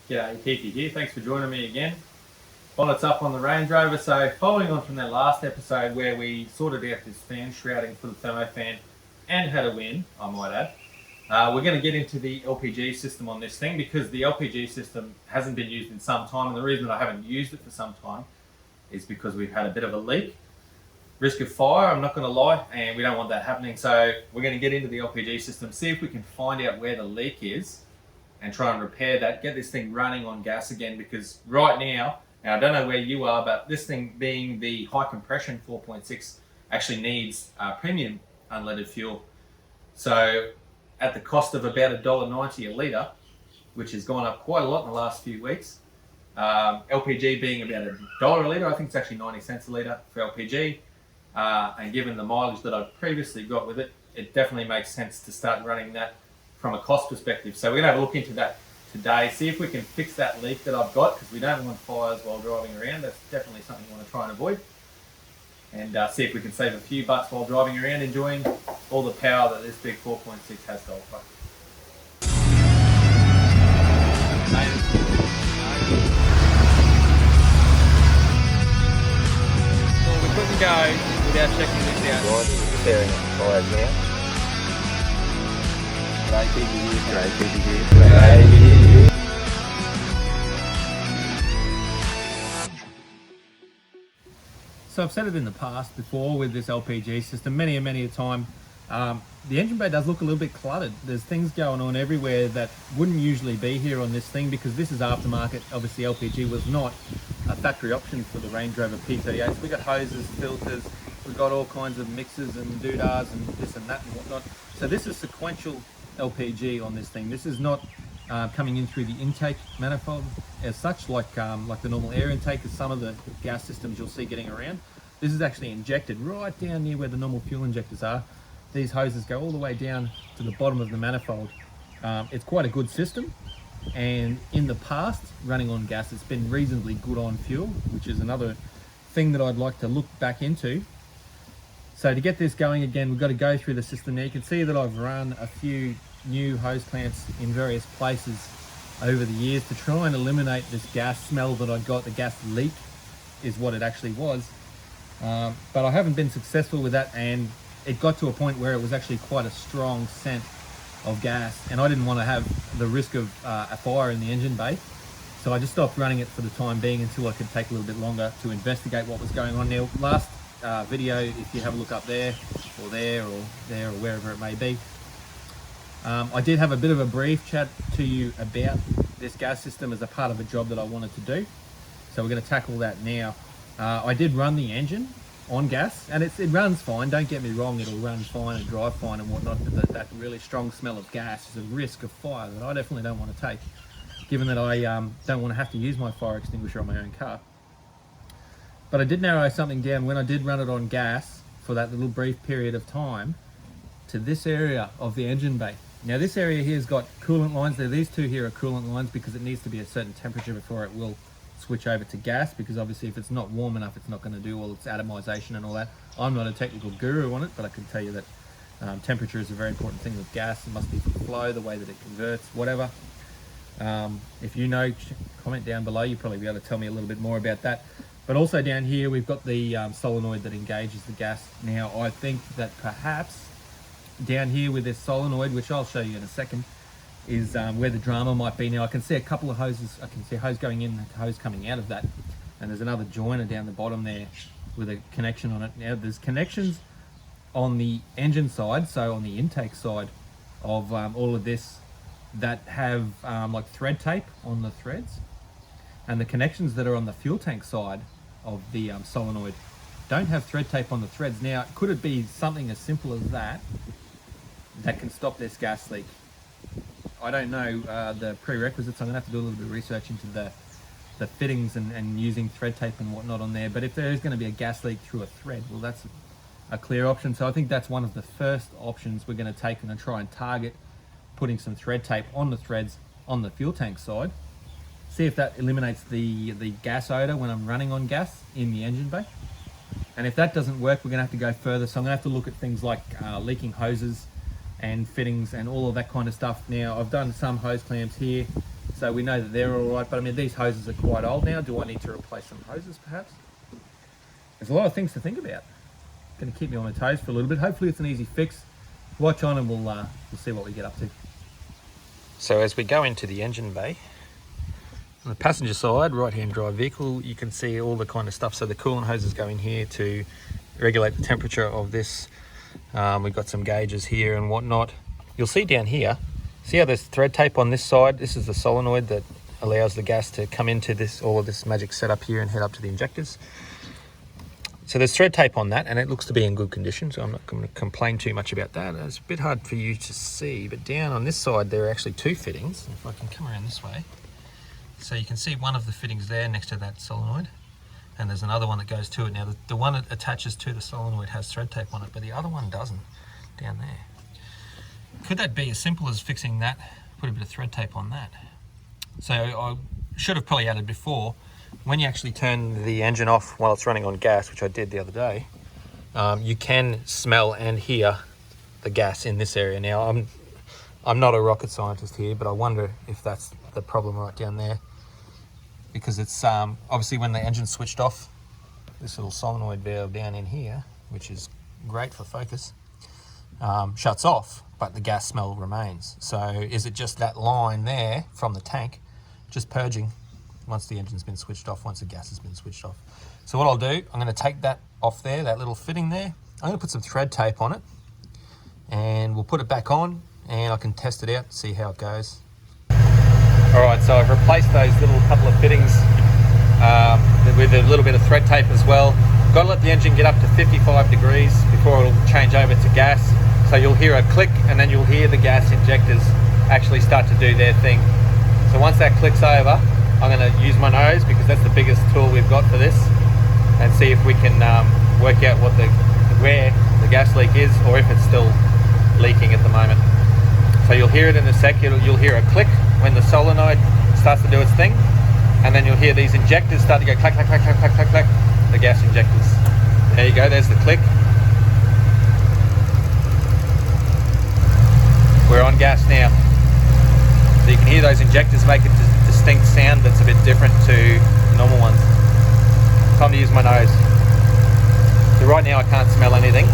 G'day, Keithy here. Thanks for joining me again. Well, it's up on the Range Rover. So following on from that last episode where we sorted out this fan shrouding for the thermo fan and had a win, I might add, we're going to get into the LPG system on this thing because the LPG system hasn't been used in some time, and the reason I haven't used it for some time is because we've had a bit of a leak. Risk of fire, I'm not going to lie, and we don't want that happening. So we're going to get into the LPG system, see if we can find out where the leak is and try and repair that, get this thing running on gas again, because right now I don't know where you are, but this thing being the high compression 4.6 actually needs premium unleaded fuel. So at the cost of about $1.90 a litre, which has gone up quite a lot in the last few weeks, LPG being about $1 a litre, I think it's actually 90 cents a litre for LPG, and given the mileage that I've previously got with it, it definitely makes sense to start running that from a cost perspective. So we're going to have a look into that today, see if we can fix that leak that I've got, because we don't want fires while driving around. That's definitely something we want to try and avoid. And see if we can save a few bucks while driving around, enjoying all the power that this big 4.6 has to offer. Well, we couldn't go without checking this out. Right, preparing it fires now. Great Keithy here. So I've said it in the past before with this LPG system, many a time, the engine bay does look a little bit cluttered. There's things going on everywhere that wouldn't usually be here on this thing because this is aftermarket. Obviously LPG was not a factory option for the Range Rover P38. So we got hoses, filters, we've got all kinds of mixers and doodahs and this and that and whatnot. So this is sequential LPG on this thing. This is not coming in through the intake manifold as such, like the normal air intake as some of the gas systems you'll see getting around. This is actually injected right down near where the normal fuel injectors are. These hoses go all the way down to the bottom of the manifold. It's quite a good system, and in the past, running on gas, it's been reasonably good on fuel, which is another thing that I'd like to look back into. So to get this going again, we've got to go through the system now. You can see that I've run a few new hose clamps in various places over the years to try and eliminate this gas smell that I got. The gas leak is what it actually was. But I haven't been successful with that, and it got to a point where it was actually quite a strong scent of gas, and I didn't want to have the risk of a fire in the engine bay. So I just stopped running it for the time being until I could take a little bit longer to investigate what was going on. Now, last video, if you have a look up there or there or there or wherever it may be, I did have a bit of a brief chat to you about this gas system as a part of a job that I wanted to do. So we're going to tackle that now. I did run the engine on gas, and it runs fine, don't get me wrong, it'll run fine and drive fine and whatnot, but that really strong smell of gas is a risk of fire that I definitely don't want to take, given that I don't want to have to use my fire extinguisher on my own car. But I did narrow something down when I did run it on gas for that little brief period of time to this area of the engine bay. Now this area here has got coolant lines there. These two here are coolant lines because it needs to be a certain temperature before it will switch over to gas, because obviously if it's not warm enough, it's not going to do all its atomization and all that. I'm not a technical guru on it, but I can tell you that temperature is a very important thing with gas. It must be for the flow, the way that it converts, whatever. If you know, comment down below. You'll probably be able to tell me a little bit more about that. But also down here, we've got the solenoid that engages the gas. Now, I think that perhaps down here with this solenoid, which I'll show you in a second, is where the drama might be. Now, I can see a couple of hoses. I can see a hose going in and a hose coming out of that. And there's another joiner down the bottom there with a connection on it. Now, there's connections on the engine side, so on the intake side of all of this, that have like thread tape on the threads. And the connections that are on the fuel tank side of the solenoid don't have thread tape on the threads. Now, could it be something as simple as that can stop this gas leak? I don't know the prerequisites. I'm gonna have to do a little bit of research into the fittings and using thread tape and whatnot on there. But if there is going to be a gas leak through a thread, well, that's a clear option. So I think that's one of the first options we're going to take and try and target putting some thread tape on the threads on the fuel tank side. See if that eliminates the gas odor when I'm running on gas in the engine bay. And if that doesn't work, we're going to have to go further. So I'm going to have to look at things like leaking hoses and fittings and all of that kind of stuff. Now, I've done some hose clamps here So we know that they're all right, but I mean, these hoses are quite old now. Do I need to replace some hoses perhaps? There's a lot of things to think about. Going to keep me on my toes for a little bit. Hopefully it's an easy fix. Watch on and we'll see what we get up to. So as we go into the engine bay, on the passenger side, right-hand drive vehicle, you can see all the kind of stuff. So the coolant hoses go in here to regulate the temperature of this. We've got some gauges here and whatnot. You'll see down here, see how there's thread tape on this side? This is the solenoid that allows the gas to come into this, all of this magic setup here and head up to the injectors. So there's thread tape on that and it looks to be in good condition, so I'm not going to complain too much about that. It's a bit hard for you to see, but down on this side there are actually two fittings. If I can come around this way. So you can see one of the fittings there next to that solenoid, and there's another one that goes to it. Now the one that attaches to the solenoid has thread tape on it, but the other one doesn't, down there. Could that be as simple as fixing that, put a bit of thread tape on that? So I should have probably added before, when you actually turn the engine off while it's running on gas, which I did the other day, you can smell and hear the gas in this area. Now I'm not a rocket scientist here, but I wonder if that's the problem right down there, because it's obviously when the engine's switched off, this little solenoid valve down in here, which is great for focus, shuts off, but the gas smell remains. So is it just that line there from the tank just purging once the engine's been switched off, once the gas has been switched off? So what I'll do, I'm going to take that off there, that little fitting there. I'm going to put some thread tape on it and we'll put it back on and I can test it out, see how it goes. Alright, so I've replaced those little couple of fittings with a little bit of thread tape as well. Got to let the engine get up to 55 degrees before it'll change over to gas. So you'll hear a click and then you'll hear the gas injectors actually start to do their thing. So once that clicks over, I'm going to use my nose because that's the biggest tool we've got for this, and see if we can work out where the gas leak is, or if it's still leaking at the moment. So you'll hear it in a sec. You'll hear a click when the solenoid starts to do its thing, and then you'll hear these injectors start to go clack, clack, clack, clack, clack, clack, clack. The gas injectors. There you go, there's the click. We're on gas now. So you can hear those injectors make a distinct sound that's a bit different to normal ones. Time to use my nose. So right now I can't smell anything.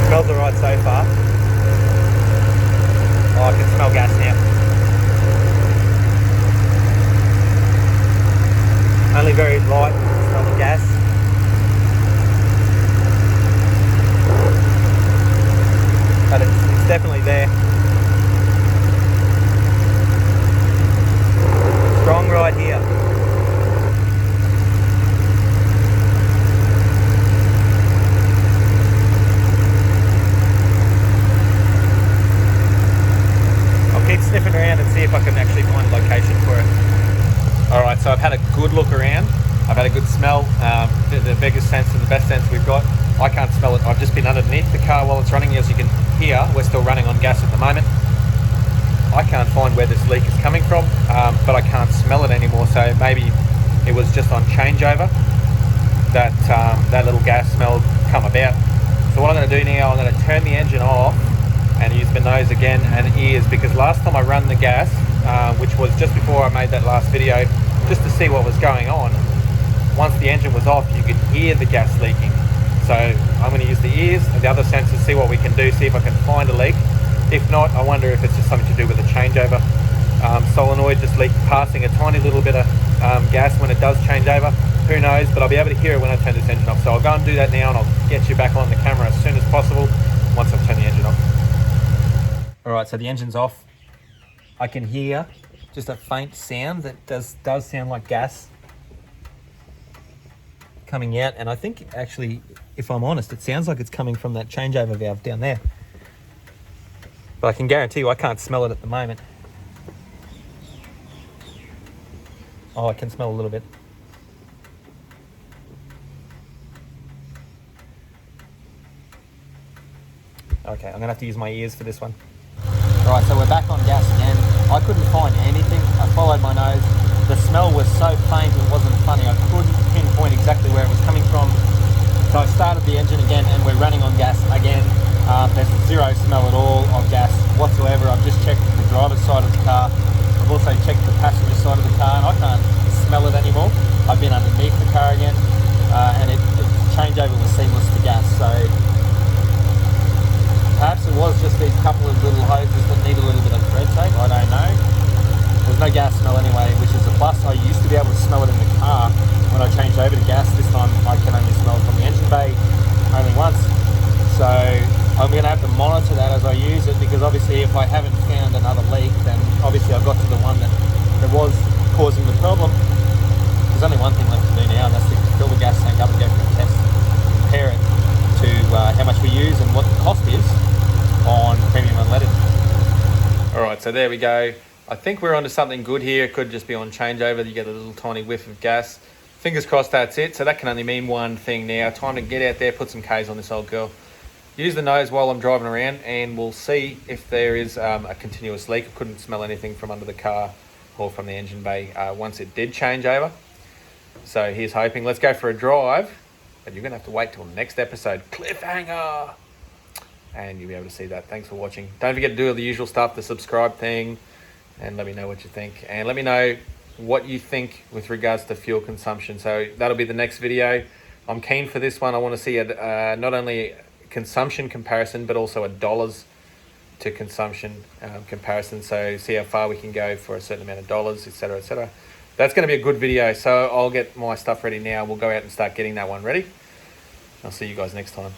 Smells alright so far. Oh, I can smell gas now. Only very light smell of gas. But it's definitely there. Strong right here. Keep sniffing around and see if I can actually find a location for it. Alright, so I've had a good look around. I've had a good smell. The biggest sense and the best sense we've got. I can't smell it. I've just been underneath the car while it's running. As you can hear, we're still running on gas at the moment. I can't find where this leak is coming from, but I can't smell it anymore. So maybe it was just on changeover that that little gas smell come about. So what I'm going to do now, I'm going to turn the engine off and use my nose again and ears, because last time I ran the gas, which was just before I made that last video, just to see what was going on, once the engine was off you could hear the gas leaking. So I'm going to use the ears and the other sensors, see what we can do, see if I can find a leak. If not, I wonder if it's just something to do with the changeover. Solenoid just passing a tiny little bit of gas when it does change over. Who knows, but I'll be able to hear it when I turn this engine off. So I'll go and do that now and I'll get you back on the camera as soon as possible once I've turned the engine off. Alright, so the engine's off. I can hear just a faint sound that does sound like gas coming out, and I think actually, if I'm honest, it sounds like it's coming from that changeover valve down there. But I can guarantee you I can't smell it at the moment. Oh, I can smell a little bit. Okay, I'm gonna have to use my ears for this one. Right, so we're back on gas again. I couldn't find anything. I followed my nose. The smell was so faint it wasn't funny. I couldn't pinpoint exactly where it was coming from. So So I started the engine again and we're running on gas again. There's zero smell at all of gas whatsoever. I've just checked the driver's side of the car. I've also checked the passenger side of the car and I can't smell it anymore. I've been underneath the car again and the changeover was seamless to gas. So perhaps it was just these couple of little hoses that need a little bit of thread tape. I don't know. There's no gas smell anyway, which is a plus. I used to be able to smell it in the car when I changed over to gas. This time I can only smell it from the engine bay only once. So I'm going to have to monitor that as I use it, because obviously if I haven't found another leak, then obviously I've got to the one that was causing the problem. There's only one thing left to do now, and that's to fill the gas tank up and go for a test, compare it to how much we use and what the cost is on premium unleaded. Alright, so there we go. I think we're onto something good here. It could just be on changeover. You get a little tiny whiff of gas. Fingers crossed that's it. So that can only mean one thing now. Time to get out there, put some K's on this old girl. Use the nose while I'm driving around and we'll see if there is a continuous leak. I couldn't smell anything from under the car or from the engine bay once it did change over. So here's hoping. Let's go for a drive. But you're going to have to wait till the next episode. Cliffhanger! And you'll be able to see that. Thanks for watching. Don't forget to do all the usual stuff, the subscribe thing, and let me know what you think. And let me know what you think with regards to fuel consumption. So that'll be the next video. I'm keen for this one. I want to see not only consumption comparison, but also a dollars to consumption comparison. So see how far we can go for a certain amount of dollars, etc., etc. That's going to be a good video. So I'll get my stuff ready now. We'll go out and start getting that one ready. I'll see you guys next time.